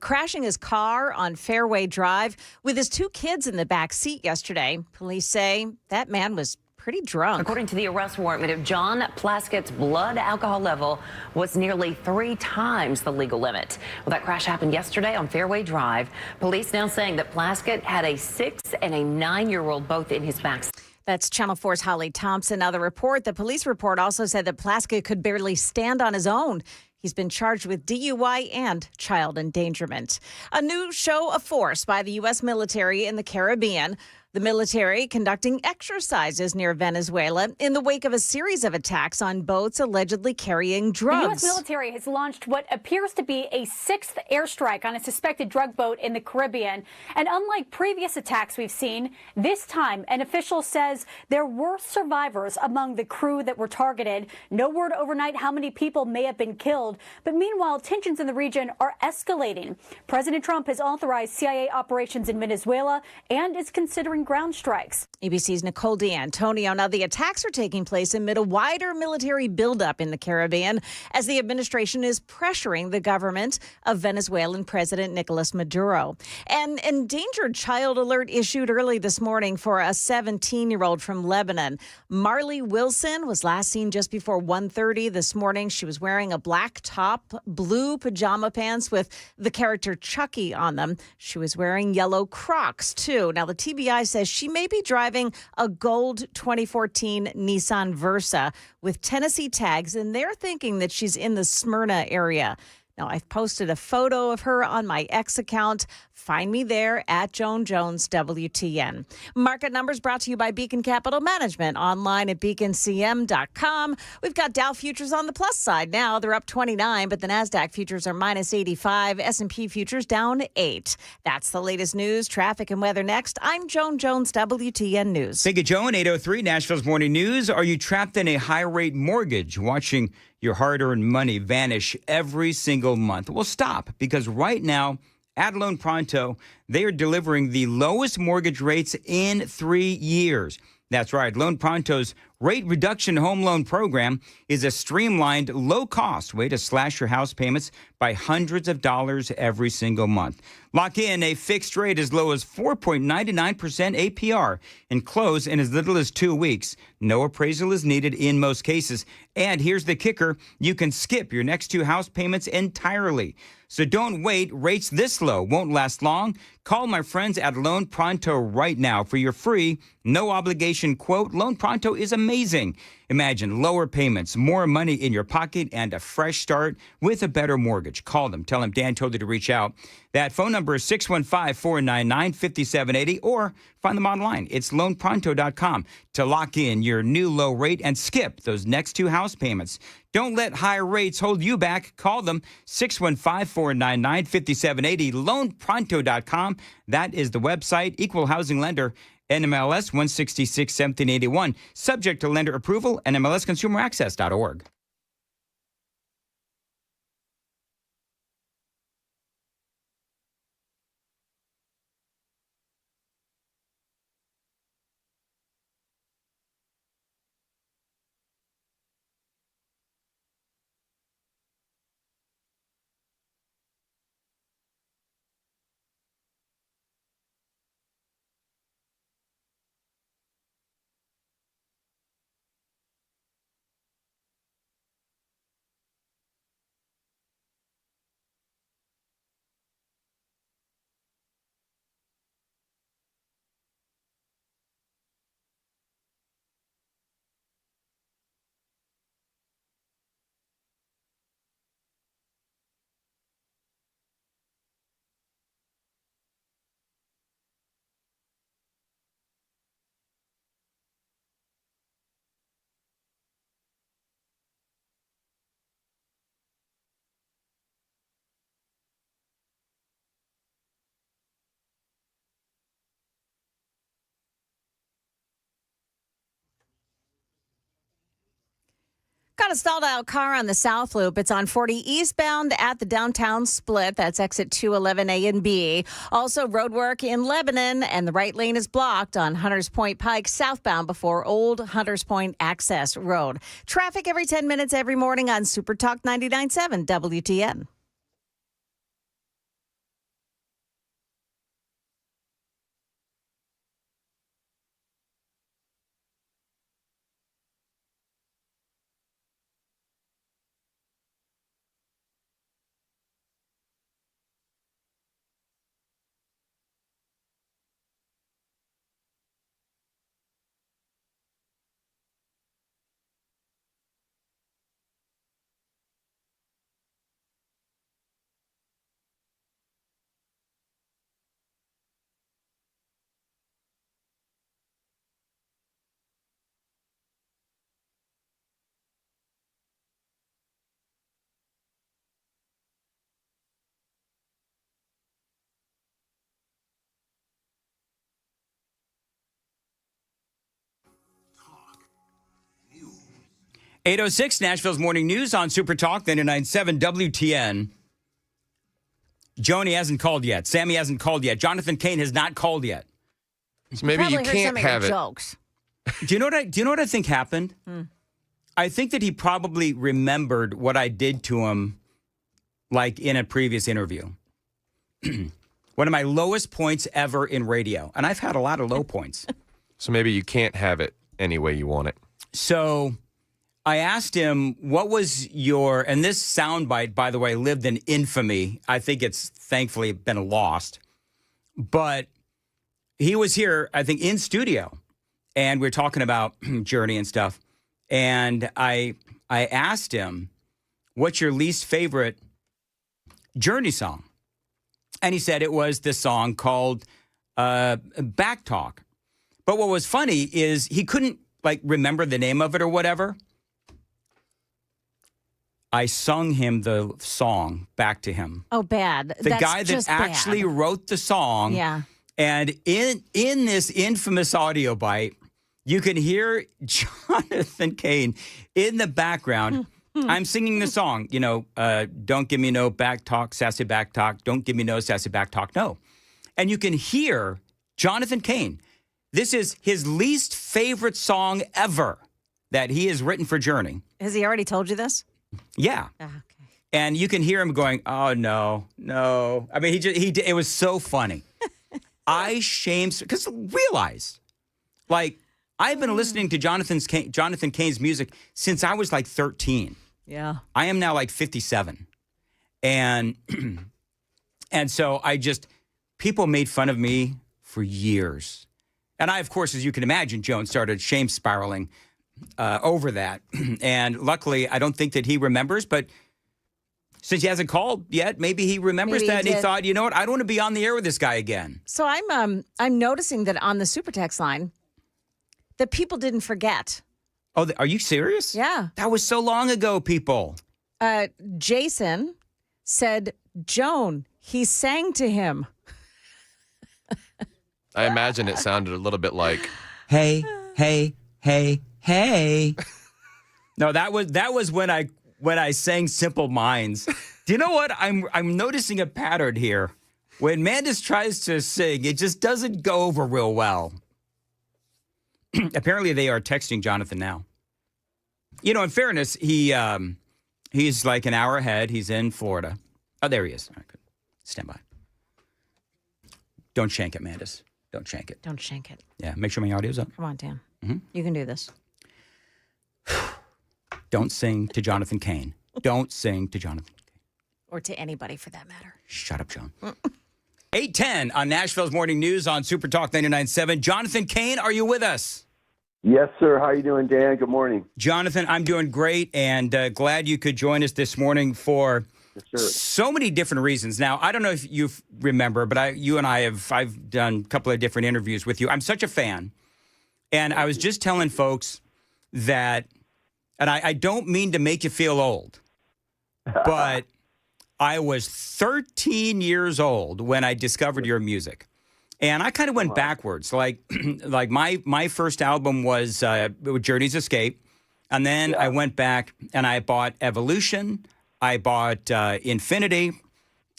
crashing his car on Fairway Drive with his two kids in the back seat yesterday. Police say that man was pretty drunk. According to the arrest warrant, John Plaskett's blood alcohol level was nearly 3 times the legal limit. Well, that crash happened yesterday on Fairway Drive. Police now saying that Plaskett had a 6- and 9-year-old both in his back. That's Channel 4's Holly Thompson. Now, the police report also said that Plaskett could barely stand on his own. He's been charged with DUI and child endangerment. A new show of force by the U.S. military in the Caribbean. The military conducting exercises near Venezuela in the wake of a series of attacks on boats allegedly carrying drugs. The U.S. military has launched what appears to be a 6th airstrike on a suspected drug boat in the Caribbean. And unlike previous attacks we've seen, this time an official says there were survivors among the crew that were targeted. No word overnight how many people may have been killed. But meanwhile, tensions in the region are escalating. President Trump has authorized CIA operations in Venezuela and is considering ground strikes. ABC's Nicole D'Antonio. Now, the attacks are taking place amid a wider military buildup in the Caribbean as the administration is pressuring the government of Venezuelan President Nicolas Maduro. An endangered child alert issued early this morning for a 17-year-old from Lebanon. Marley Wilson was last seen just before 1:30 this morning. She was wearing a black top, blue pajama pants with the character Chucky on them. She was wearing yellow Crocs, too. Now, the TBI says she may be driving a gold 2014 Nissan Versa with Tennessee tags, and they're thinking that she's in the Smyrna area. Now, I've posted a photo of her on my X account. Find me there at Joan Jones WTN. Market numbers brought to you by Beacon Capital Management, online at beaconcm.com. We've got Dow futures on the plus side now. They're up 29, but the NASDAQ futures are minus 85. S&P futures down 8. That's the latest news, traffic, and weather next. I'm Joan Jones, WTN News. Thank you, Joan. 8:03, Nashville's Morning News. Are you trapped in a high-rate mortgage, watching your hard-earned money vanish every single month? Well, stop, because right now, at Loan Pronto, they are delivering the lowest mortgage rates in 3 years. That's right. Loan Pronto's rate reduction home loan program is a streamlined, low-cost way to slash your house payments by hundreds of dollars every single month. Lock in a fixed rate as low as 4.99% APR and close in as little as 2 weeks. No appraisal is needed in most cases. And here's the kicker. You can skip your next 2 house payments entirely. So don't wait. Rates this low won't last long. Call my friends at Loan Pronto right now for your free, no-obligation quote. Loan Pronto is amazing. Imagine lower payments, more money in your pocket, and a fresh start with a better mortgage. Call them. Tell them Dan told you to reach out. That phone number is 615-499-5780, or find them online. It's loanpronto.com to lock in your new low rate and skip those next 2 house payments. Don't let higher rates hold you back. Call them, 615-499-5780, loanpronto.com. That is the website. Equal housing lender, NMLS 166-1781. Subject to lender approval, NMLSconsumeraccess.org. Got a stalled out car on the South Loop. It's on 40 eastbound at the downtown split. That's exit 211A and B. Also road work in Lebanon, and the right lane is blocked on Hunters Point Pike southbound before Old Hunters Point Access Road. Traffic every 10 minutes every morning on Super Talk 99.7 WTN. 8:06, Nashville's Morning News on Super Talk 99.7 WTN. Joni hasn't called yet. Sammy hasn't called yet. Jonathan Cain has not called yet. So maybe you can't have it. Jokes. Do you know what I think happened? I think that he probably remembered what I did to him, like in a previous interview. One of my lowest points ever in radio, and I've had a lot of low points. So maybe you can't have it any way you want it. So I asked him, what was your, and this soundbite, by the way, lived in infamy. I think it's thankfully been lost. But he was here, I think, in studio, and we're talking about Journey and stuff. And I asked him, what's your least favorite Journey song? And he said it was the song called Back Talk. But what was funny is he couldn't remember the name of it or whatever. I sung him the song back to him. Oh, bad. The guy that actually wrote the song. Yeah. And in this infamous audio bite, you can hear Jonathan Cain in the background. I'm singing the song, don't give me no back talk, sassy back talk. Don't give me no sassy back talk. No. And you can hear Jonathan Cain. This is his least favorite song ever that he has written for Journey. Has he already told you this? Yeah. Oh, okay. And you can hear him going, oh, no. I mean, it was so funny. I because realize, I've been listening to Jonathan Cain's music since I was 13. Yeah. I am now 57. And so people made fun of me for years. And I, of course, as you can imagine, Joan, started shame spiraling over that. And luckily, I don't think that he remembers, but since he hasn't called yet, maybe he remembers that, and he thought, you know what, I don't want to be on the air with this guy again. So I'm noticing that on the super text line, that people didn't forget. Oh, are you serious? Yeah. That was so long ago, people. Jason said, Joan, he sang to him. I imagine it sounded a little bit like, hey, hey, hey, hey. No, that was when I sang Simple Minds. Do you know what? I'm noticing a pattern here. When Mandis tries to sing, it just doesn't go over real well. Apparently, they are texting Jonathan now. In fairness, he's like an hour ahead. He's in Florida. Oh, there he is. All right, good. Stand by. Don't shank it, Mandis. Don't shank it. Don't shank it. Yeah, make sure my audio's up. Come on, Dan. You can do this. Don't sing to Jonathan Cain. Don't sing to Jonathan Cain. Or to anybody for that matter. Shut up, John. 8:10 on Nashville's Morning News on Super Talk 99.7. Jonathan Cain, are you with us? Yes, sir. How are you doing, Dan? Good morning. Jonathan, I'm doing great, and glad you could join us this morning for so many different reasons. Now, I don't know if you remember, but I've done a couple of different interviews with you. I'm such a fan, and I was just telling folks that, and I don't mean to make you feel old, but I was 13 years old when I discovered your music. And I kind of went backwards. Like my first album was Journey's Escape. And then I went back and I bought Evolution. I bought Infinity.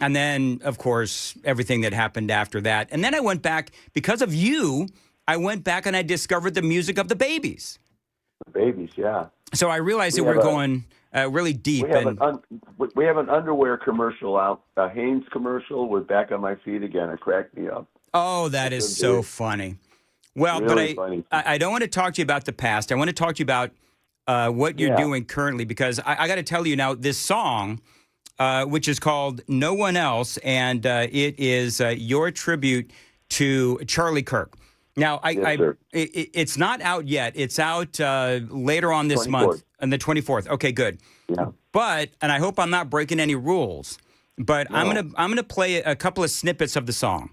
And then, of course, everything that happened after that. And then I went back, because of you, I went back and I discovered the music of the Babies. The Babies, yeah. So I realized that we're going really deep. We have an underwear commercial out, a Hanes commercial with Back on My Feet Again. It cracked me up. Oh, that is so funny. Well, really but I don't want to talk to you about the past. I want to talk to you about what you're doing currently, because I got to tell you now, this song, which is called No One Else, and it is your tribute to Charlie Kirk. Now, it's not out yet. It's out later on this month, on the 24th. Okay, good. Yeah. And I hope I'm not breaking any rules, but no. I'm gonna play a couple of snippets of the song.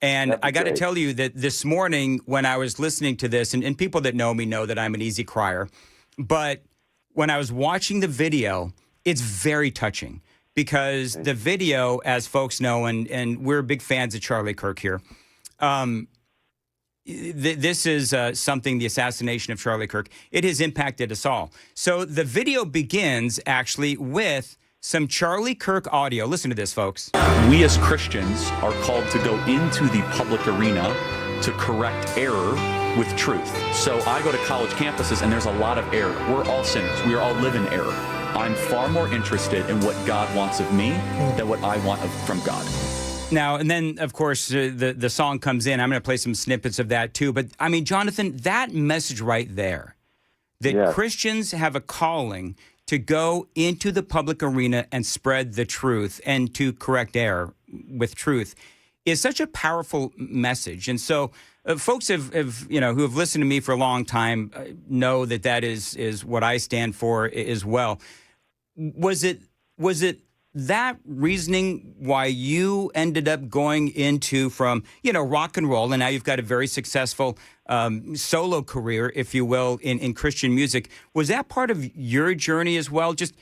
And I got to tell you that this morning when I was listening to this, and people that know me know that I'm an easy crier, but when I was watching the video, it's very touching, because the video, as folks know, and we're big fans of Charlie Kirk here, this is something, the assassination of Charlie Kirk, it has impacted us all. So the video begins actually with some Charlie Kirk audio. Listen to this, folks. We as Christians are called to go into the public arena to correct error with truth. So I go to college campuses and there's a lot of error. We're all sinners. We are all live in error. I'm far more interested in what God wants of me than what I want from God. Now, and then, of course, the song comes in. I'm going to play some snippets of that, too. But, I mean, Jonathan, that message right there, that Christians have a calling to go into the public arena and spread the truth and to correct error with truth, is such a powerful message. And so folks who have listened to me for a long time know that is what I stand for as well. Was it that reasoning why you ended up going into from rock and roll, and now you've got a very successful solo career, if you will, in Christian music? Was that part of your journey as well? Just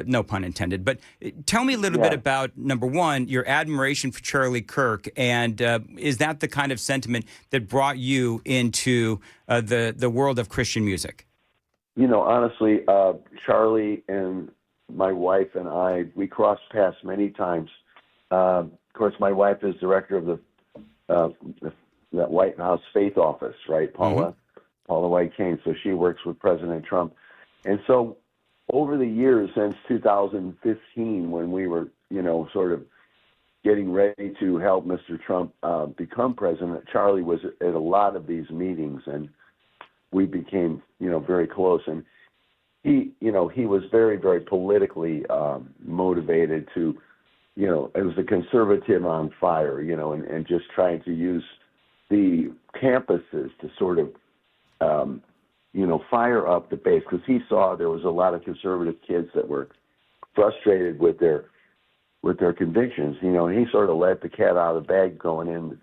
no pun intended, but tell me a little bit about, number one, your admiration for Charlie Kirk, and is that the kind of sentiment that brought you into the world of Christian music? Honestly, Charlie and my wife and I, we crossed paths many times. Of course, my wife is director of that White House Faith Office, right, Paula White Cain. So she works with President Trump, and so over the years since 2015, when we were, sort of getting ready to help Mr. Trump become president, Charlie was at a lot of these meetings, and we became, very close. And he was very, very politically motivated to, it was a conservative on fire, and just trying to use the campuses to sort of, fire up the base, because he saw there was a lot of conservative kids that were frustrated with their convictions, and he sort of let the cat out of the bag going in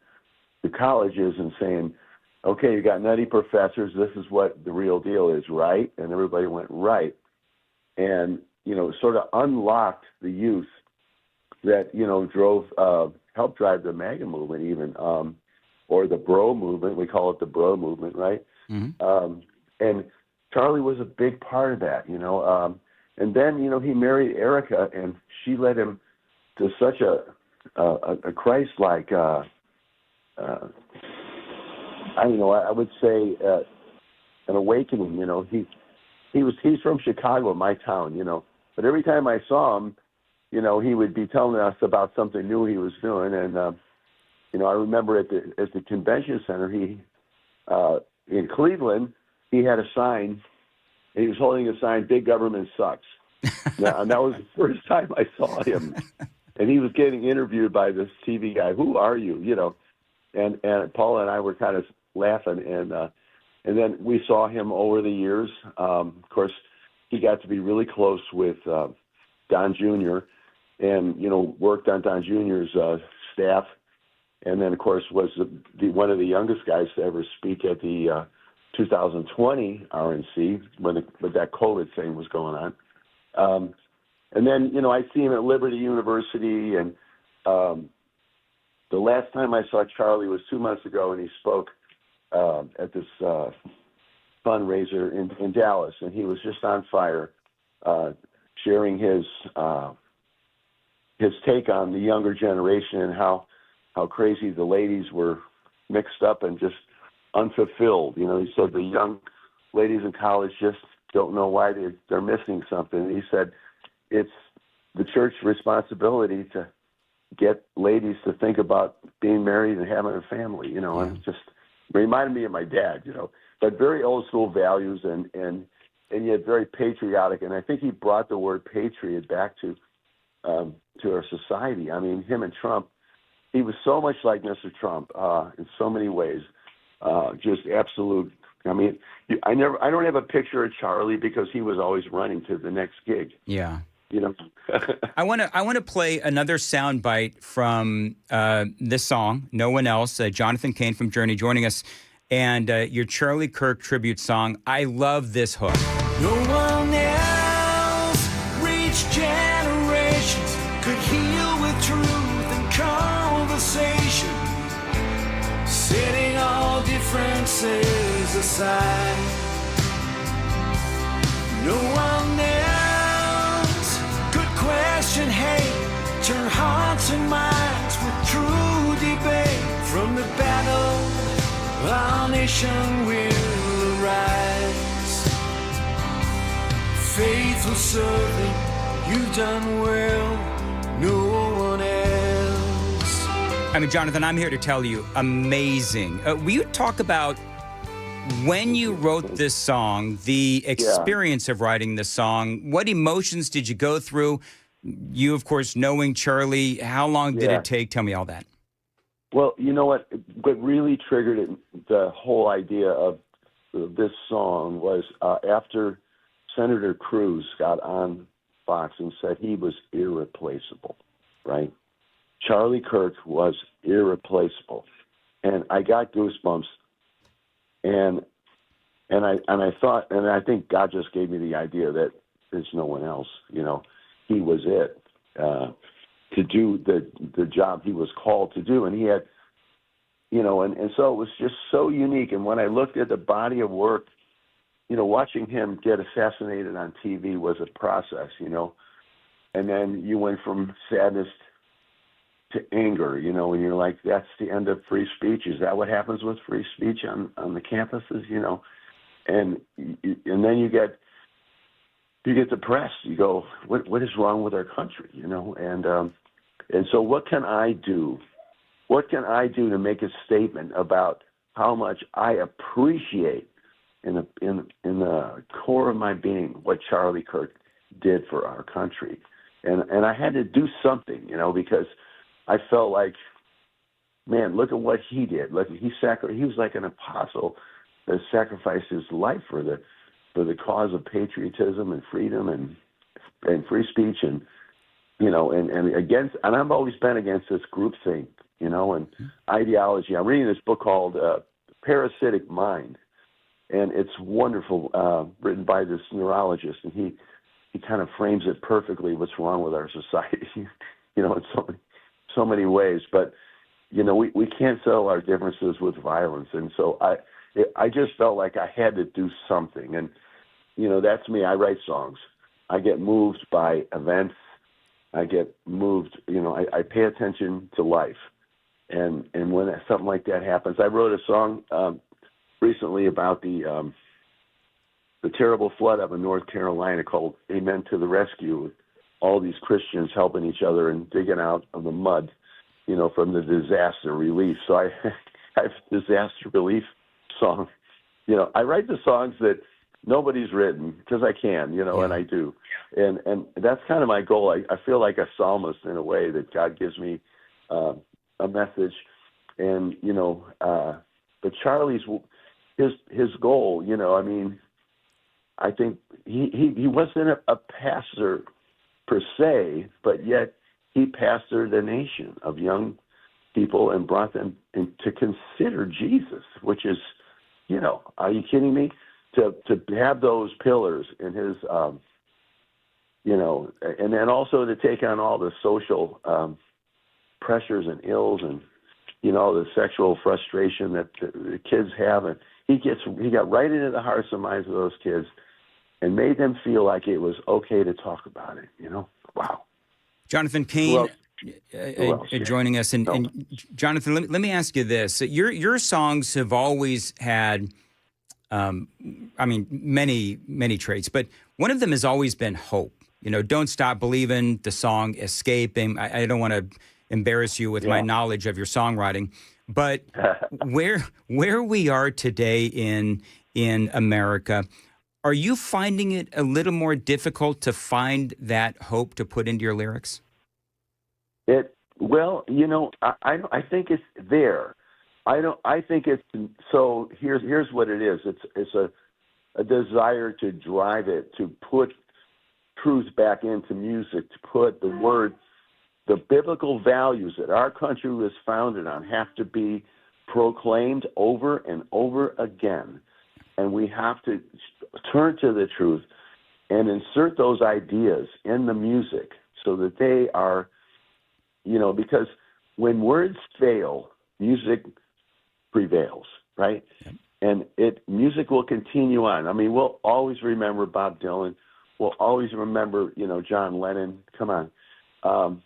to colleges and saying, okay, you got nutty professors, this is what the real deal is, right? And everybody went, right. And, sort of unlocked the youth that, helped drive the MAGA movement even, or the bro movement. We call it the bro movement, right? Mm-hmm. And Charlie was a big part of that, and then, he married Erica, and she led him to such a Christ-like, I would say an awakening. He's from Chicago, my town, but every time I saw him, he would be telling us about something new he was doing. And, I remember at the convention center, in Cleveland, he had a sign, and he was holding a sign, "Big Government Sucks." And that was the first time I saw him. And he was getting interviewed by this TV guy. Who are you? And Paula and I were kind of laughing. And then we saw him over the years. Of course, he got to be really close with Don Jr. and, worked on Don Jr.'s staff. And then, of course, was one of the youngest guys to ever speak at the 2020 RNC when that COVID thing was going on. And then, I see him at Liberty University. And the last time I saw Charlie was 2 months ago, and he spoke at this fundraiser in Dallas. And he was just on fire, sharing his take on the younger generation and how crazy the ladies were mixed up and just unfulfilled. He said the young ladies in college just don't know why they're missing something. And he said it's the church's responsibility to get ladies to think about being married and having a family, and it just reminded me of my dad, but very old school values and yet very patriotic. And I think he brought the word patriot back to our society. I mean, him and Trump, he was so much like Mr. Trump in so many ways. Just absolute. I mean, I don't have a picture of Charlie because he was always running to the next gig. Yeah. I want to play another soundbite from this song, No One Else, Jonathan Cain from Journey joining us, and your Charlie Kirk tribute song. I love this hook. No one else reached generations, could heal with truth and conversation, setting all different differences aside. No one else could question hate, turn hearts and minds with true debate. From the battle, our nation will arise. Faithful servant, you've done well, no one else. I mean, Jonathan, I'm here to tell you, amazing. Will you talk about when you wrote this song, the experience of writing this song? What emotions did you go through? You, of course, knowing Charlie, how long did it take? Tell me all that. Well, you know what really triggered it, the whole idea of this song was after Senator Cruz got on Fox and said he was irreplaceable, right? Charlie Kirk was irreplaceable. And I got goosebumps. And I thought, and I think God just gave me the idea that there's no one else. You know, he was it to do the job he was called to do, and he had, you know, and so it was just so unique. And when I looked at the body of work, you know, watching him get assassinated on TV was a process, you know, and then you went from sadness to anger, you know, and you're like, that's the end of free speech. Is that what happens with free speech on the campuses, you know? And then you get depressed. You go, what is wrong with our country, you know? And so what can I do? What can I do to make a statement about how much I appreciate in the core of my being what Charlie Kirk did for our country? And I had to do something, you know, because I felt like, man, look at what he did. Look, he was like an apostle that sacrificed his life for the cause of patriotism and freedom and free speech, and you know, and against. And I've always been against this groupthink, you know, and ideology. I'm reading this book called Parasitic Mind, and it's wonderful, written by this neurologist, and he kind of frames it perfectly. What's wrong with our society, you know, in so many ways. But you know, we can't settle our differences with violence, and so I just felt like I had to do something. And you know, that's me. I write songs. I get moved by events. I get moved. You know, I pay attention to life, and when something like that happens, I wrote a song recently about the terrible flood up in North Carolina called "Amen to the Rescue." All these Christians helping each other and digging out of the mud, you know, from the disaster relief. So I have a disaster relief song. You know, I write the songs that nobody's written because I can, you know, and I do. And that's kind of my goal. I feel like a psalmist in a way, that God gives me a message. And, you know, but Charlie's, his goal, you know, I mean, I think he wasn't a pastor per se, but yet he pastored a nation of young people and brought them to consider Jesus, which is, you know, are you kidding me? To have those pillars in his, you know, and then also to take on all the social pressures and ills and, you know, the sexual frustration that the kids have. And he got right into the hearts and minds of those kids and made them feel like it was okay to talk about it, you know? Wow. Jonathan Cain joining us. And Jonathan, let me ask you this. Your songs have always had, I mean, many traits, but one of them has always been hope. You know, Don't Stop Believing, the song Escaping. I don't want to embarrass you with my knowledge of your songwriting, but where we are today in America, are you finding it a little more difficult to find that hope to put into your lyrics? Well, you know, I think it's there. I think it's, so here's what it is. It's a desire to drive it, to put truth back into music, to put the biblical values that our country was founded on have to be proclaimed over and over again. And we have to turn to the truth and insert those ideas in the music so that they are, you know, because when words fail, music prevails, right? And music will continue on. I mean, we'll always remember Bob Dylan. We'll always remember, John Lennon. Come on.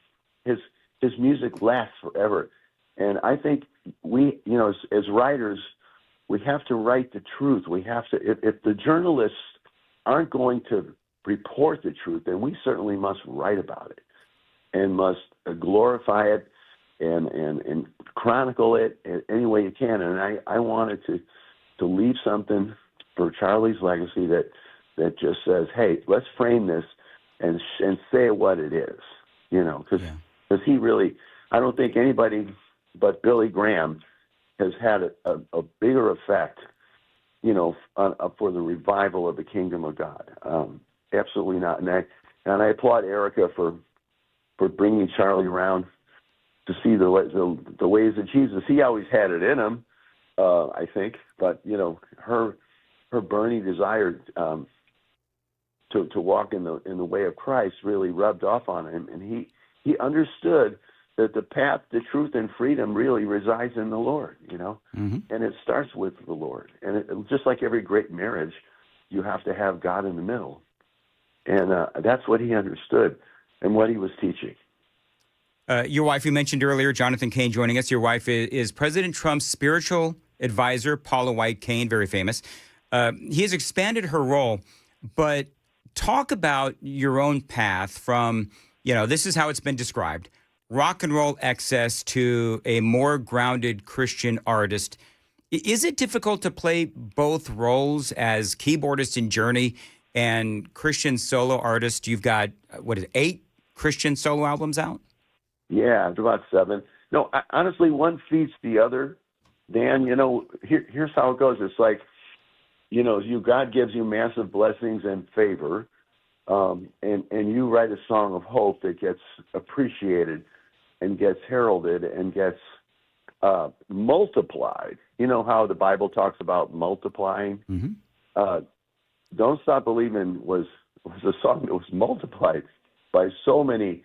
His music lasts forever. And I think we, as writers, we have to write the truth. We have to, if the journalists aren't going to report the truth, then we certainly must write about it and must glorify it and chronicle it any way you can. And I wanted to leave something for Charlie's legacy that just says, hey, let's frame this and say what it is, because he really, I don't think anybody but Billy Graham has had a bigger effect, for the revival of the kingdom of God. Absolutely not. And I applaud Erica for bringing Charlie around to see the ways of Jesus. He always had it in him, I think, but her burning desire to walk in the way of Christ really rubbed off on him, and he understood that the path to truth and freedom really resides in the Lord, and it starts with the Lord. And just like every great marriage, you have to have God in the middle, and that's what he understood and what he was teaching. Your wife, you mentioned earlier, Jonathan Cain joining us. Your wife is President Trump's spiritual advisor, Paula White Cain, very famous. He has expanded her role, but talk about your own path from, this is how it's been described, rock and roll excess to a more grounded Christian artist. Is it difficult to play both roles as keyboardist in Journey and Christian solo artist? You've got, 8 Christian solo albums out? Yeah, it's about 7. No, honestly, one feeds the other. Dan, here's how it goes. It's like, God gives you massive blessings and favor, and you write a song of hope that gets appreciated and gets heralded and gets multiplied. You know how the Bible talks about multiplying? Mm-hmm. Don't Stop Believing was a song that was multiplied by so many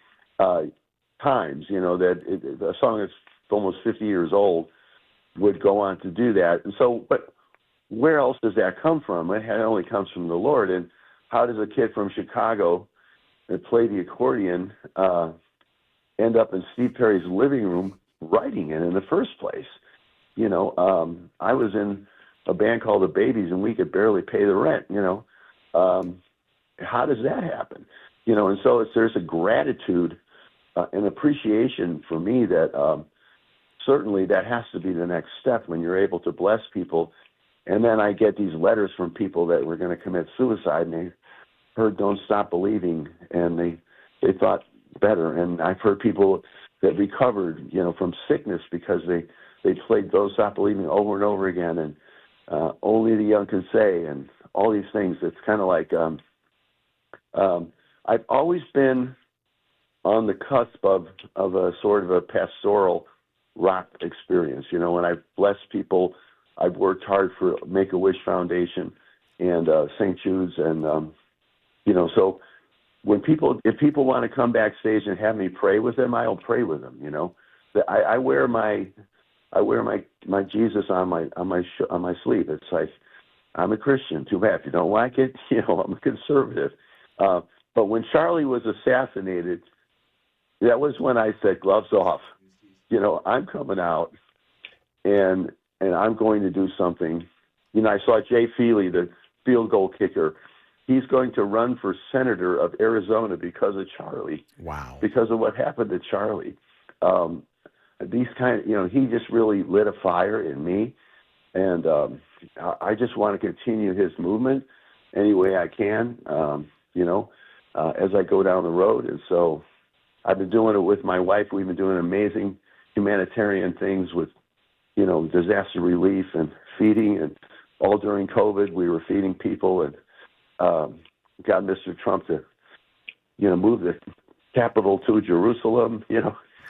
times, that a song that's almost 50 years old would go on to do that. And so, but where else does that come from? It only comes from the Lord. And how does a kid from Chicago that played the accordion end up in Steve Perry's living room writing it in the first place? I was in a band called The Babies, and we could barely pay the rent. How does that happen? And so there's a gratitude and appreciation for me that certainly that has to be the next step when you're able to bless people. And then I get these letters from people that were going to commit suicide, and they heard Don't Stop Believing, and they thought better. And I've heard people that recovered, from sickness because they played Don't Stop Believing over and over again, and Only the Young Can Say, and all these things. It's kind of like I've always been on the cusp of a sort of a pastoral rock experience. When I've blessed people, I've worked hard for Make-A-Wish Foundation and St. Jude's, and so if people want to come backstage and have me pray with them, I'll pray with them. I wear my Jesus on my sleeve. It's like, I'm a Christian. Too bad if you don't like it. I'm a conservative. But when Charlie was assassinated, that was when I said, gloves off. I'm coming out, and I'm going to do something. I saw Jay Feely, the field goal kicker. He's going to run for senator of Arizona because of Charlie. Wow. Because of what happened to Charlie. He just really lit a fire in me. And I just want to continue his movement any way I can, as I go down the road. And so I've been doing it with my wife. We've been doing amazing humanitarian things with, disaster relief and feeding. And all during COVID, we were feeding people, and got Mr. Trump to, move the capital to Jerusalem,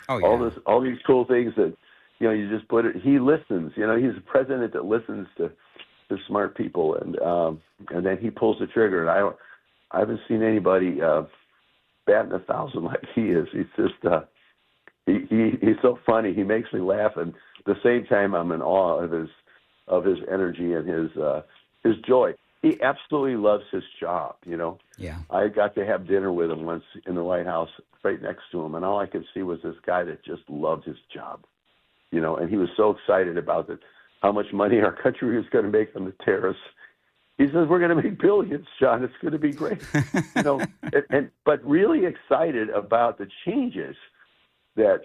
Oh, yeah. all these cool things that, you just put it. He listens. He's a president that listens to smart people, and then he pulls the trigger. And I haven't seen anybody batting 1,000 like he is. He's just he's so funny. He makes me laugh, and at the same time, I'm in awe of his energy and his joy. He absolutely loves his job. Yeah. I got to have dinner with him once in the White House, right next to him, and all I could see was this guy that just loved his job. And he was so excited about how much money our country was going to make on the tariffs. He says, we're going to make billions, John. It's going to be great. But really excited about the changes that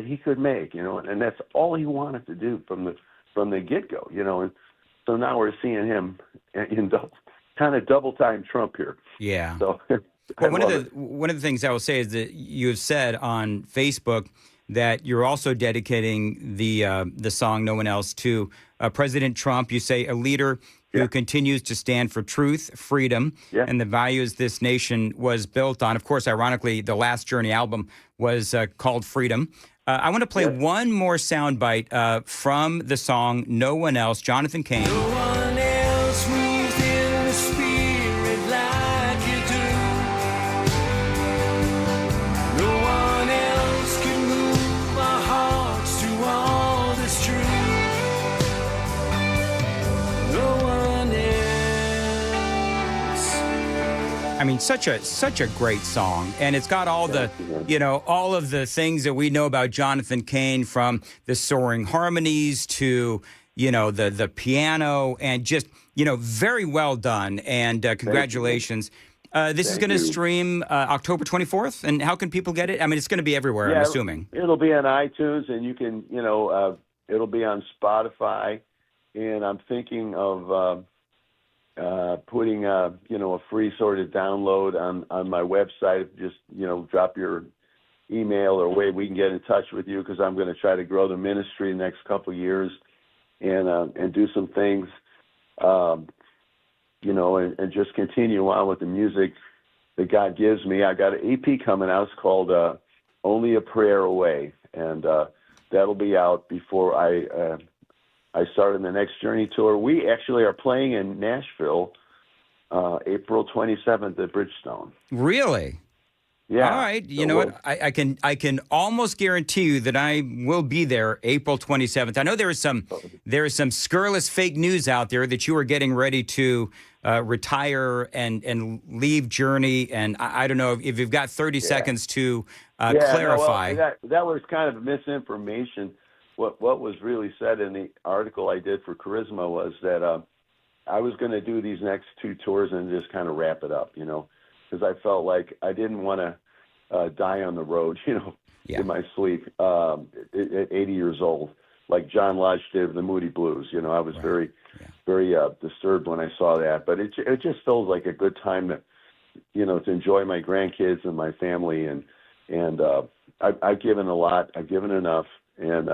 he could make, and that's all he wanted to do from the get-go, And so now we're seeing him in kind of double-time Trump here. Yeah. So well, one of the things I will say is that you have said on Facebook that you're also dedicating the song "No One Else" to President Trump. You say a leader who continues to stand for truth, freedom, and the values this nation was built on. Of course, ironically, the last Journey album was called Freedom. I want to play one more soundbite from the song "No One Else." Jonathan Cain. No one else moves in the spirit like you do. No one else can move our hearts to all that's true. No one else. I mean, such a great song, and it's got all all of the things that we know about Jonathan Cain, from the soaring harmonies to the piano, and just very well done. And congratulations. This is going to stream October 24th, and how can people get it? I mean, it's going to be everywhere, I'm assuming. It'll be on iTunes, and you can it'll be on Spotify, and I'm thinking of putting a free sort of download on my website. Just drop your email or way we can get in touch with you, because I'm going to try to grow the ministry the next couple of years and do some things, and just continue on with the music that God gives me. I got an EP coming out. It's called Only a Prayer Away, and that'll be out before I start on the next Journey tour. We actually are playing in Nashville April 27th at Bridgestone. Really? Yeah. All right. You know what? I can almost guarantee you that I will be there April 27th. I know there is some scurrilous fake news out there that you are getting ready to retire and leave Journey, and I don't know if you've got 30 seconds to clarify. No, that was kind of misinformation. What was really said in the article I did for Charisma was that I was going to do these next two tours and just kind of wrap it up, because I felt like I didn't want to die on the road, in my sleep at 80 years old, like John Lodge did with the Moody Blues. I was very disturbed when I saw that, but it just feels like a good time to, to enjoy my grandkids and my family, and I've given a lot, I've given enough, and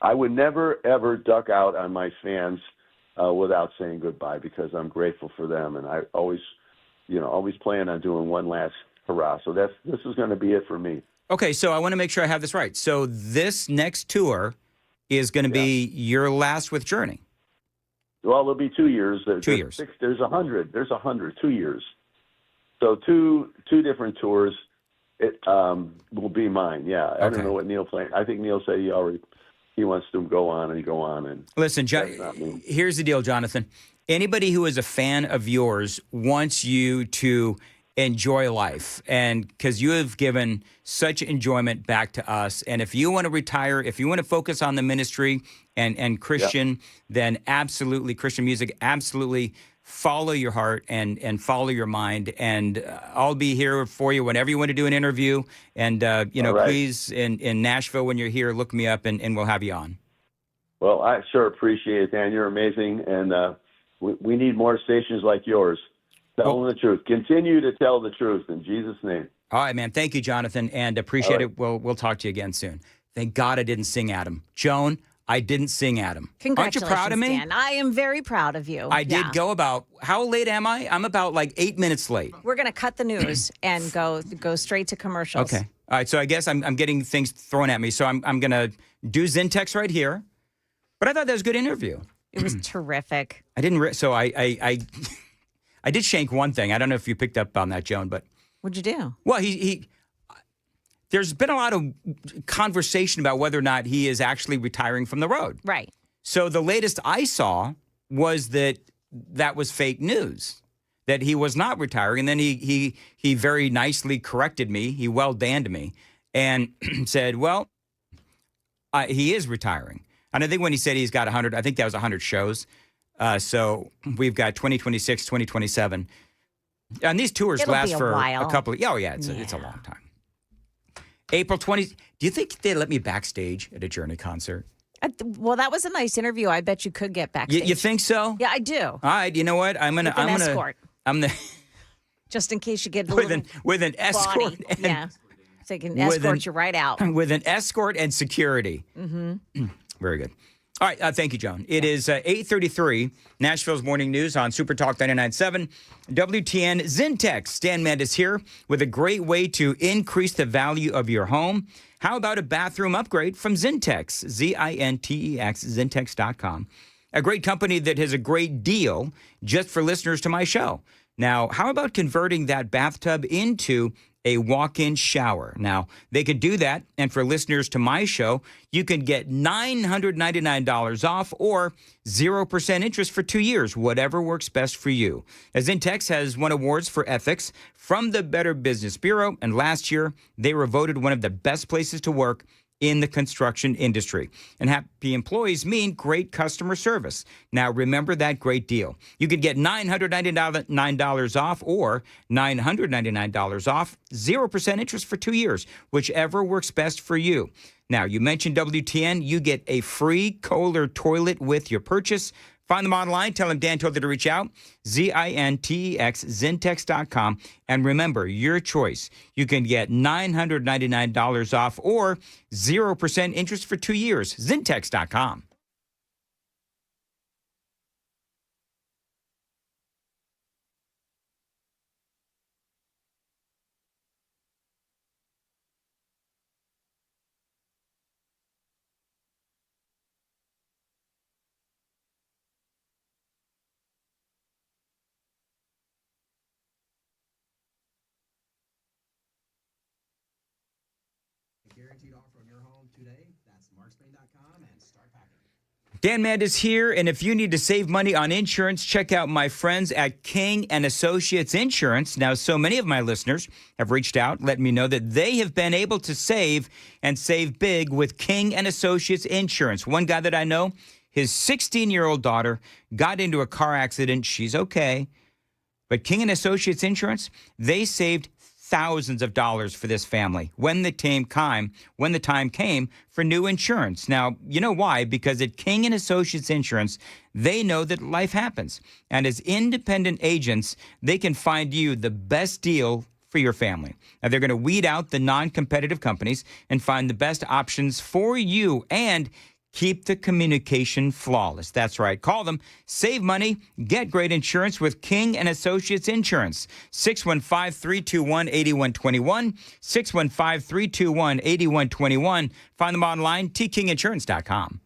I would never ever duck out on my fans without saying goodbye, because I'm grateful for them, and I always plan on doing one last hurrah. So this is going to be it for me. Okay, so I want to make sure I have this right. So this next tour is going to be your last with Journey. Well, it'll be 2 years. 2 years. There's 100. 2 years. So two different tours. It will be mine. Yeah, I don't know what Neil planned. I think Neil said he wants to go on and go on. And listen, here's the deal, Jonathan. Anybody who is a fan of yours wants you to enjoy life, and because you have given such enjoyment back to us. And if you want to retire, if you want to focus on the ministry and Christian, then absolutely Christian music, absolutely follow your heart and follow your mind. And I'll be here for you whenever you want to do an interview. And, please, in Nashville, when you're here, look me up and we'll have you on. Well, I sure appreciate it, Dan. You're amazing. And we need more stations like yours. Telling the truth. Continue to tell the truth in Jesus' name. All right, man. Thank you, Jonathan, and appreciate it. We'll talk to you again soon. Thank God I didn't sing Adam. Joan, I didn't sing Adam. Congratulations, aren't you proud of me? Dan. I am very proud of you. I did go about, how late am I? I'm about like 8 minutes late. We're going to cut the news and go straight to commercials. Okay. All right, so I guess I'm getting things thrown at me. So I'm going to do Zintex right here. But I thought that was a good interview. It was terrific. I didn't, so I did shank one thing. I don't know if you picked up on that, Joan, but. What'd you do? Well, he there's been a lot of conversation about whether or not he is actually retiring from the road. Right. So the latest I saw was that was fake news, that he was not retiring. And then he very nicely corrected me. He well-danned me and said, well, he is retiring. And I think when he said he's got 100, I think that was 100 shows. So we've got 2026, 2027. And these tours It'll last be a for while. a couple of, it's a long time. April 20, do you think they let me backstage at a Journey concert? Well, that was a nice interview. I bet you could get backstage. You think so? Yeah, I do. All right, you know what? I'm gonna escort. I'm the Just in case you get a with an escort. body. Yeah. So they can escort you right out. With an escort and security. Mm-hmm. Very good. All right, thank you, Joan. It is 8:33, Nashville's Morning News on Super Talk 99.7, WTN Zintex. Dan Mendes here with a great way to increase the value of your home. How about a bathroom upgrade from Zintex, Zintex, Zintex.com. A great company that has a great deal just for listeners to my show. Now, how about converting that bathtub into a walk-in shower? Now, they could do that, and for listeners to my show, you can get $999 off or 0% interest for 2 years, whatever works best for you. As Intex has won awards for ethics from the Better Business Bureau, and last year, they were voted one of the best places to work in the construction industry. And happy employees mean great customer service. Now, remember that great deal. You could get $999 off or $999 off, 0% interest for 2 years, whichever works best for you. Now, you mentioned WTN, you get a free Kohler toilet with your purchase. Find them online. Tell them Dan told you to reach out. Zintex, Zintex.com. And remember, your choice. You can get $999 off or 0% interest for 2 years. Zintex.com. Guaranteed offer on your home today. That's markspain.com and start packing. Dan Mendes here, and if you need to save money on insurance, check out my friends at King and Associates Insurance. Now, so many of my listeners have reached out, letting me know that they have been able to save and save big with King and Associates Insurance. One guy that I know, his 16-year-old daughter got into a car accident. She's okay. But King and Associates Insurance, they saved thousands of dollars for this family when the time came for new insurance. Now, you know why? Because at King and Associates Insurance, they know that life happens. And as independent agents, they can find you the best deal for your family. Now, they're going to weed out the non-competitive companies and find the best options for you and keep the communication flawless. That's right. Call them. Save money. Get great insurance with King and Associates Insurance. 615-321-8121. 615-321-8121. Find them online, tkinginsurance.com.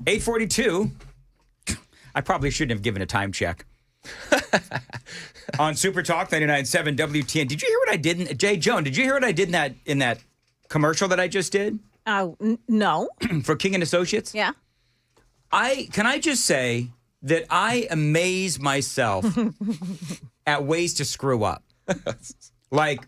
8:42. I probably shouldn't have given a time check. On Super Talk 99.7 WTN. Did you hear what I did? Jay Joan, did you hear what I did in that commercial that I just did? No. For King and Associates? Yeah. Can I just say that I amaze myself at ways to screw up. Like,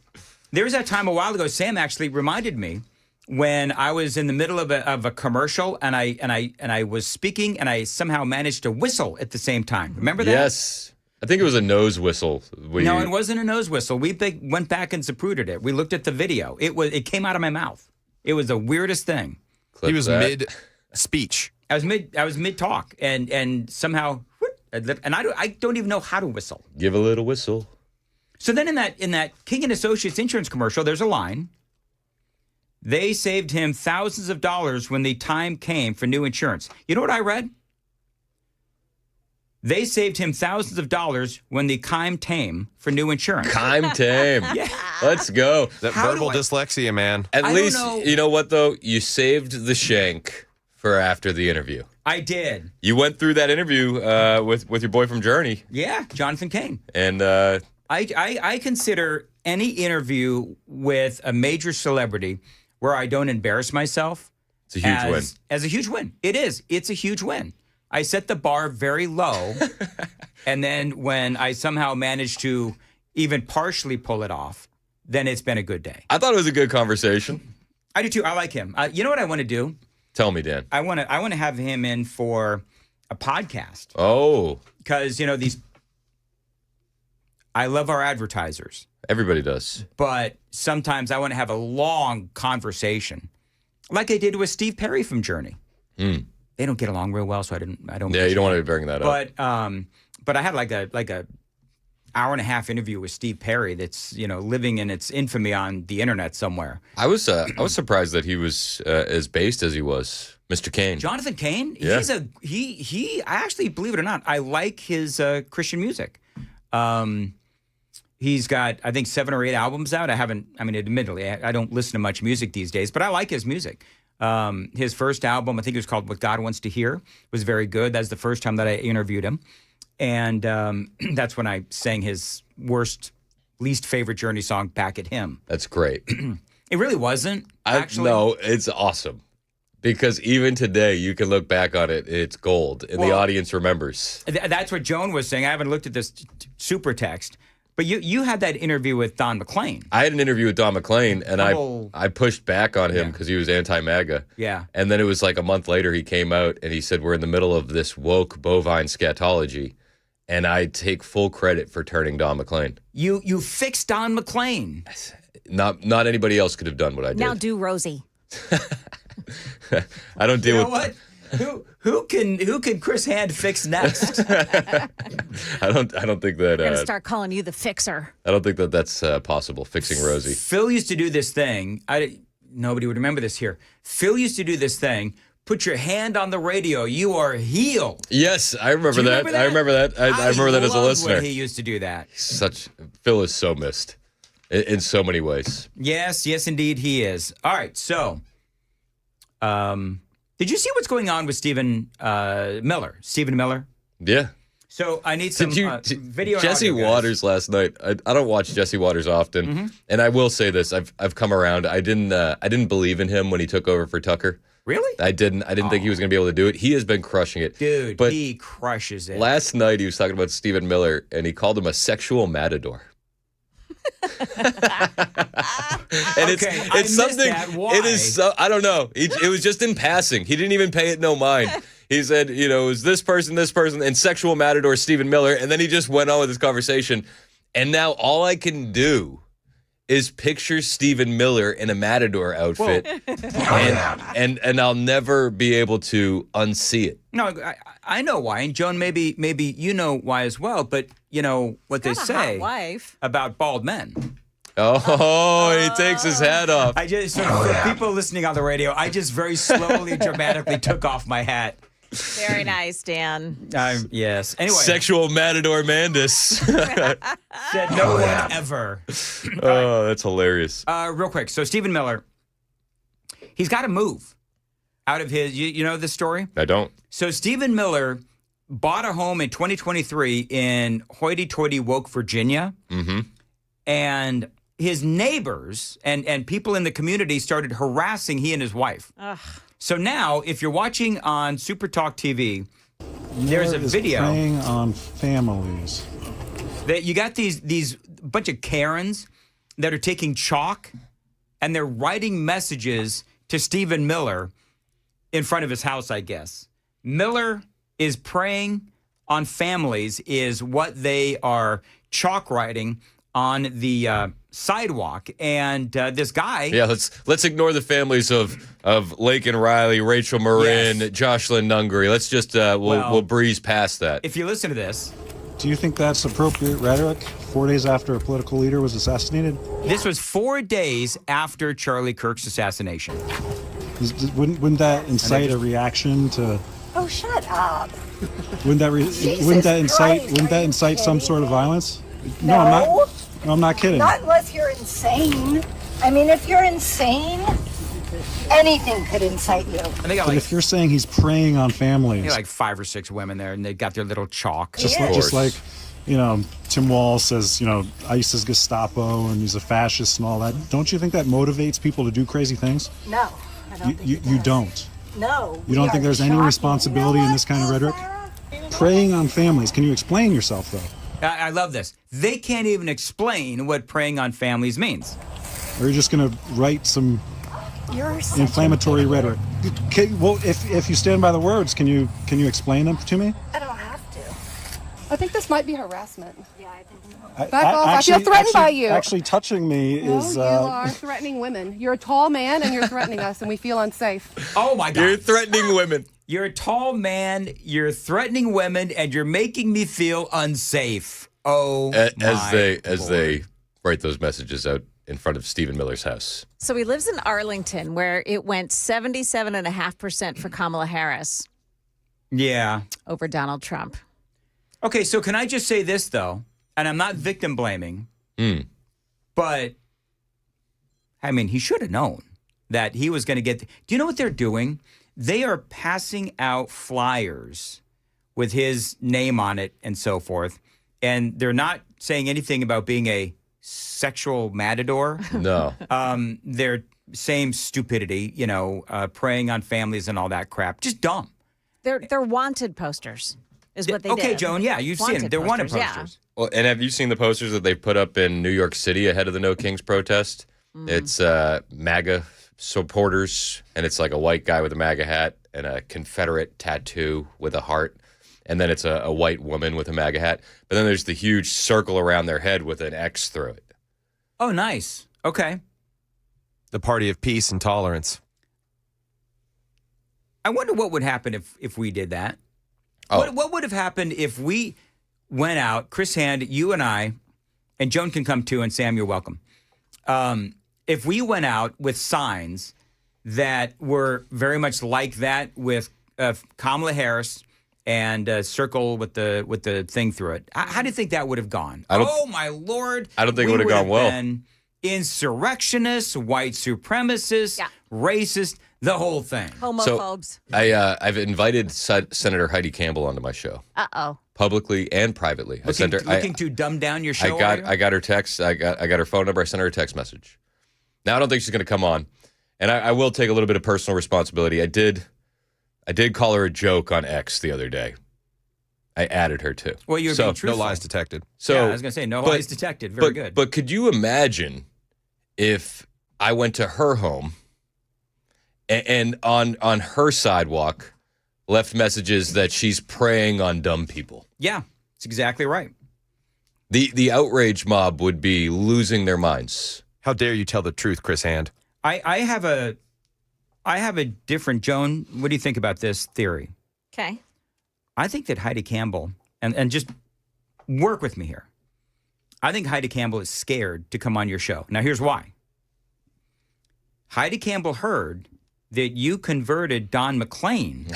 there was that time a while ago, Sam actually reminded me when I was in the middle of a commercial and I was speaking and I somehow managed to whistle at the same time. Remember that? Yes. I think it was a nose whistle. No, it wasn't a nose whistle. We went back and zapruded it. We looked at the video. It came out of my mouth. It was the weirdest thing. He was mid-speech. I was mid-talk and somehow, and I don't even know how to whistle. Give a little whistle. So then in that King and Associates insurance commercial, there's a line. They saved him thousands of dollars when the time came for new insurance. You know what I read? They saved him thousands of dollars when the time came for new insurance. Time tame. Yeah. Let's go. That verbal dyslexia, man. At I least, don't know. you know what, though? You saved the shank for after the interview. I did. You went through that interview with your boy from Journey. Yeah, Jonathan Cain. And I consider any interview with a major celebrity where I don't embarrass myself. It's a huge win. As a huge win. It is. It's a huge win. I set the bar very low. And then when I somehow manage to even partially pull it off, then it's been a good day. I thought it was a good conversation. I do too. I like him. You know what I want to do? Tell me, Dan. I want to have him in for a podcast. Oh. Because, I love our advertisers. Everybody does. But sometimes I want to have a long conversation, like I did with Steve Perry from Journey. They don't get along real well, so I don't. Yeah, you don't want to bring that up. But I had like a hour and a half interview with Steve Perry that's living in its infamy on the internet somewhere. I was surprised that he was as based as he was, Mr. Cain. Jonathan Cain. Yeah. He. I actually, believe it or not, I like his Christian music. He's got, I think, 7 or 8 albums out. Admittedly, I don't listen to much music these days, but I like his music. His first album, I think it was called What God Wants to Hear, was very good. That's the first time that I interviewed him. And that's when I sang his least favorite Journey song, Back at Him. That's great. It really wasn't, actually. No, it's awesome. Because even today, you can look back on it, it's gold, and the audience remembers. That's what Joan was saying. I haven't looked at this super text. But you had that interview with Don McLean. I had an interview with Don McLean, and I pushed back on him because he was anti-MAGA. Yeah. And then it was like a month later, he came out and he said, we're in the middle of this woke bovine scatology. And I take full credit for turning Don McLean. You fixed Don McLean. Not anybody else could have done what I did. Now do Rosie. I don't deal with... What? Who can Chris Hand fix next? I don't think that. We're gonna start calling you the fixer. I don't think that that's possible. Fixing Rosie. Phil used to do this thing. Nobody would remember this here. Phil used to do this thing. Put your hand on the radio. You are healed. Yes, I remember that. I remember that. I remember that as a listener. When he used to do that. Phil is so missed in so many ways. Yes, indeed he is. All right, so. Did you see what's going on with Stephen Miller? Stephen Miller? Yeah. So I need some video. Jesse and audio, Waters last night. I don't watch Jesse Waters often, and I will say this: I've come around. I didn't believe in him when he took over for Tucker. Really? I didn't think he was going to be able to do it. He has been crushing it, dude. But he crushes it. Last night he was talking about Stephen Miller, and he called him a sexual matador. And it's something. It is so. I don't know. It was just in passing. He didn't even pay it no mind. He said, it was this person, and sexual matador Stephen Miller, and then he just went on with his conversation. And now all I can do is picture Stephen Miller in a matador outfit, and I'll never be able to unsee it. No, I know why, and Joan, maybe you know why as well. But you know what they say about bald men. Oh, he takes his hat off. For people listening on the radio, I just very slowly, dramatically took off my hat. Very nice, Dan. Yes. Anyway. Sexual matador Mandis. Said no one ever. Oh, that's hilarious. Real quick. So Stephen Miller, he's got to move. out of his, you know this story? I don't. So Stephen Miller bought a home in 2023 in hoity-toity Woke, Virginia. Mm-hmm. And his neighbors and people in the community started harassing he and his wife. Ugh. So now, if you're watching on Super Talk TV, there's a video preying on families. that you got these bunch of Karens that are taking chalk and they're writing messages to Stephen Miller in front of his house, I guess. Miller is preying on families is what they are chalk writing on the sidewalk. And this guy... Yeah, let's ignore the families of Lake and Riley, Rachel Marin, Yes. Jocelyn Nungary. Let's just, we'll breeze past that. If you listen to this... Do you think that's appropriate rhetoric 4 days after a political leader was assassinated? This was 4 days after Charlie Kirk's assassination. Wouldn't that incite a reaction to... Oh, shut up. Wouldn't that incite some sort of violence? No, I'm not. No, I'm not kidding. Not unless you're insane. I mean, if you're insane, anything could incite you. And they got But like, if you're saying he's preying on families, you know, like 5 or 6 women there, and they got their little chalk. just like, Tim Wall says, ICE is Gestapo and he's a fascist and all that. Don't you think that motivates people to do crazy things? No, I don't think it You does. don't. No. You don't think there's any responsibility in this kind of rhetoric? Preying on families. Can you explain yourself, though? I love this. They can't even explain what preying on families means. Or you're just going to write some You're such inflammatory an idiot. rhetoric? Well, if you stand by the words, can you explain them to me? I don't have to. I think this might be harassment. Yeah, I think so. Back off. I feel threatened by you. Actually, touching me No, is... you are threatening women. You're a tall man and you're threatening us, and we feel unsafe. Oh, my God. You're threatening women. You're a tall man, you're threatening women, and you're making me feel unsafe. Oh, As they write those messages out in front of Stephen Miller's house. So he lives in Arlington, where it went 77.5% for Kamala Harris Yeah. over Donald Trump. Okay, so can I just say this, though? And I'm not victim blaming, but, I mean, he should have known that he was going to get... Do you know what they're doing? They are passing out flyers with his name on it and so forth, and they're not saying anything about being a sexual matador. No. They're same stupidity, preying on families and all that crap. Just dumb. They're wanted posters, is what they did. Okay, Joan, yeah, you've seen them. They're wanted posters. Yeah. Well, and have you seen the posters that they've put up in New York City ahead of the No Kings protest? It's MAGA supporters, and it's like a white guy with a MAGA hat and a Confederate tattoo with a heart, and then it's a white woman with a MAGA hat. But then there's the huge circle around their head with an X through it. Oh, nice. Okay. The party of peace and tolerance. I wonder what would happen if we did that. Oh. What would have happened if we went out, Chris Hand, you and I, and Joan can come too, and Sam, you're welcome. If we went out with signs that were very much like that with Kamala Harris and a circle with the thing through it, how do you think that would have gone? Oh, my Lord. I don't think it would have gone well. Been insurrectionists, white supremacists, racist, the whole thing. Homophobes. So I've invited Senator Heidi Campbell onto my show. Uh-oh. Publicly and privately. Looking to dumb down your show? I got her text. I got her phone number. I sent her a text message. Now I don't think she's going to come on, and I will take a little bit of personal responsibility. I did call her a joke on X the other day. I added her too. Well, you're being truthful. No lies detected. So yeah, I was going to say no lies detected. Very good. But could you imagine if I went to her home and on her sidewalk left messages that she's preying on dumb people? Yeah, that's exactly right. The outrage mob would be losing their minds. How dare you tell the truth, Chris Hand? I have a different, Joan, what do you think about this theory? Okay. I think that Heidi Campbell, and just work with me here. I think Heidi Campbell is scared to come on your show. Now, here's why. Heidi Campbell heard that you converted Don McClain.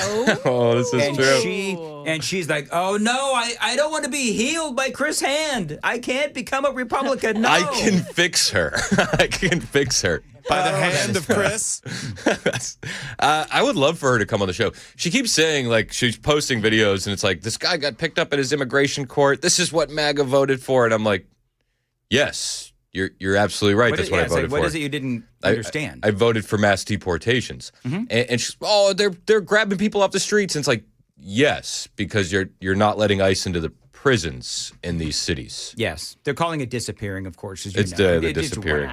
Oh, this is true. And she's like, oh, no, I don't want to be healed by Chris Hand. I can't become a Republican. No. I can fix her. I can fix her. By the hand of Chris. I would love for her to come on the show. She keeps saying, like, she's posting videos, and it's like, this guy got picked up at his immigration court. This is what MAGA voted for. And I'm like, yes, you're absolutely right. That's what I voted for. What is it you didn't understand? I voted for mass deportations. Mm-hmm. And she's, they're grabbing people off the streets. And it's like, yes, because you're not letting ICE into the prisons in these cities. Yes. They're calling it disappearing, of course. As you It's know. the disappearing.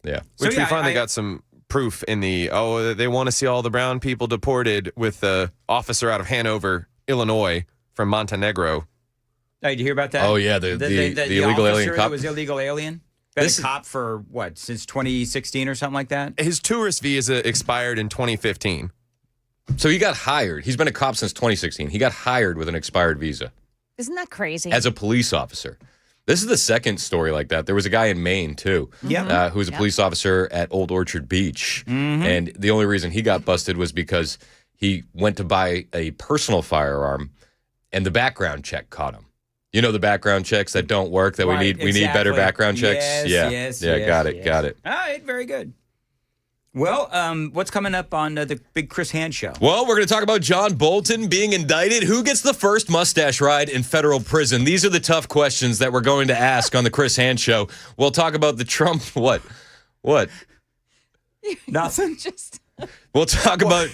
Yeah. Which we finally got some proof in they want to see all the brown people deported with the officer out of Hanover, Illinois, from Montenegro. Oh, did you hear about that? Oh, yeah, the illegal alien officer cop. that was illegal alien? Been a cop for, what, since 2016 or something like that? His tourist visa expired in 2015. So he got hired. He's been a cop since 2016. He got hired with an expired visa. Isn't that crazy? As a police officer. This is the second story like that. There was a guy in Maine, too, who was a police officer at Old Orchard Beach. Mm-hmm. And the only reason he got busted was because he went to buy a personal firearm, and the background check caught him. You know the background checks that don't work, that we need better background checks? Yes, got it. All right, very good. Well, what's coming up on the big Chris Hand show? Well, we're going to talk about John Bolton being indicted. Who gets the first mustache ride in federal prison? These are the tough questions that we're going to ask on the Chris Hand show. We'll talk about the Trump... What? Nothing? We'll talk about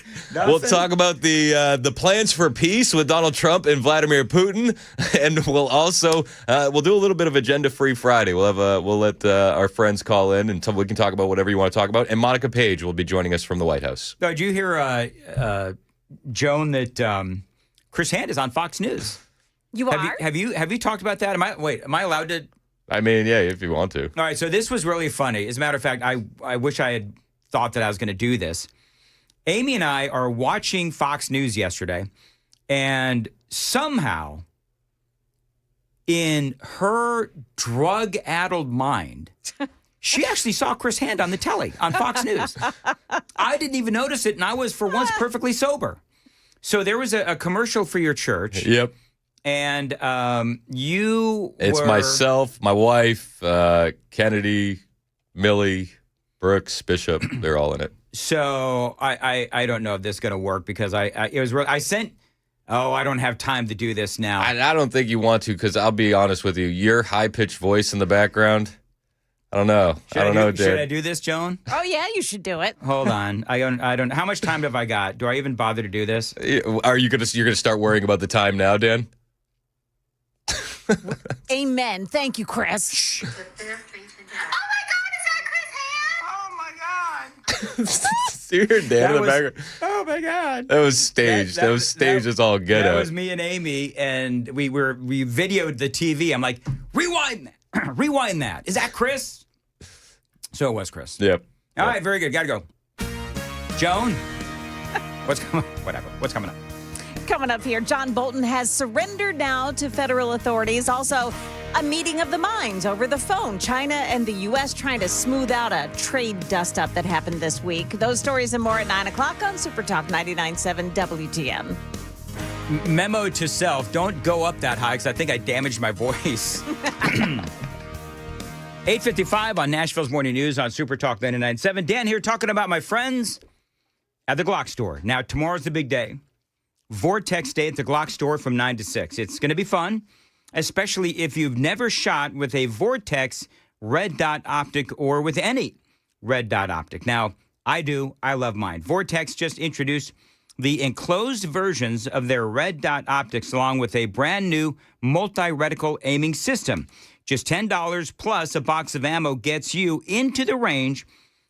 the plans for peace with Donald Trump and Vladimir Putin, and we'll also we'll do a little bit of Agenda-Free Friday. We'll let our friends call in, and we can talk about whatever you want to talk about. And Monica Page will be joining us from the White House. Oh, did you hear, Joan, that Chris Hand is on Fox News? You are? Have you talked about that? Am I allowed to? I mean, yeah, if you want to. All right, so this was really funny. As a matter of fact, I wish I had thought that I was going to do this. Amy and I are watching Fox News yesterday, and somehow, in her drug-addled mind, she actually saw Chris Hand on the telly on Fox News. I didn't even notice it, and I was, for once, perfectly sober. So there was a commercial for your church. Yep. And It's myself, my wife, Kennedy, Millie, Brooks, Bishop. They're all in it. So I don't know if this is going to work because I sent. Oh, I don't have time to do this now. I don't think you want to, because I'll be honest with you. Your high-pitched voice in the background, I don't know. Dad. Should I do this, Joan? Oh, yeah, you should do it. Hold on. I don't. How much time have I got? Do I even bother to do this? Are you're gonna start worrying about the time now, Dan? Amen. Thank you, Chris. Shh. You hear Dan in the background? Oh my God! That was staged. That was staged as all get out. That was me and Amy, and we videoed the TV. I'm like, rewind that, rewind that. Is that Chris? So it was Chris. Yep. All right, very good. Gotta go. Joan, what's coming up? Coming up here, John Bolton has surrendered now to federal authorities. Also, a meeting of the minds over the phone. China and the U.S. trying to smooth out a trade dust-up that happened this week. Those stories and more at 9 o'clock on Super Talk 99.7 WTN. Memo to self, don't go up that high because I think I damaged my voice. 8:55 on Nashville's Morning News on Super Talk 99.7. Dan here talking about my friends at the Glock store. Now, tomorrow's the big day. Vortex Day at the Glock store from 9 to 6. It's going to be fun, especially if you've never shot with a Vortex red dot optic or with any red dot optic. Now, I do. I love mine. Vortex just introduced the enclosed versions of their red dot optics along with a brand new multi-reticle aiming system. Just $10 plus a box of ammo gets you into the range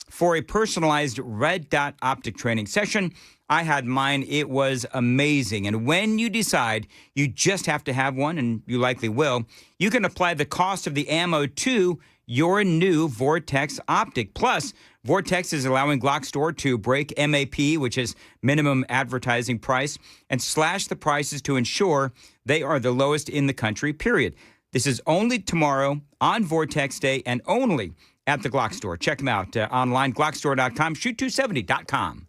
for a personalized red dot optic training session. I had mine. It was amazing. And when you decide you just have to have one, and you likely will, you can apply the cost of the ammo to your new Vortex optic. Plus, Vortex is allowing Glock Store to break MAP, which is minimum advertising price, and slash the prices to ensure they are the lowest in the country, period. This is only tomorrow on Vortex Day and only at the Glock Store. Check them out online, glockstore.com, shoot270.com.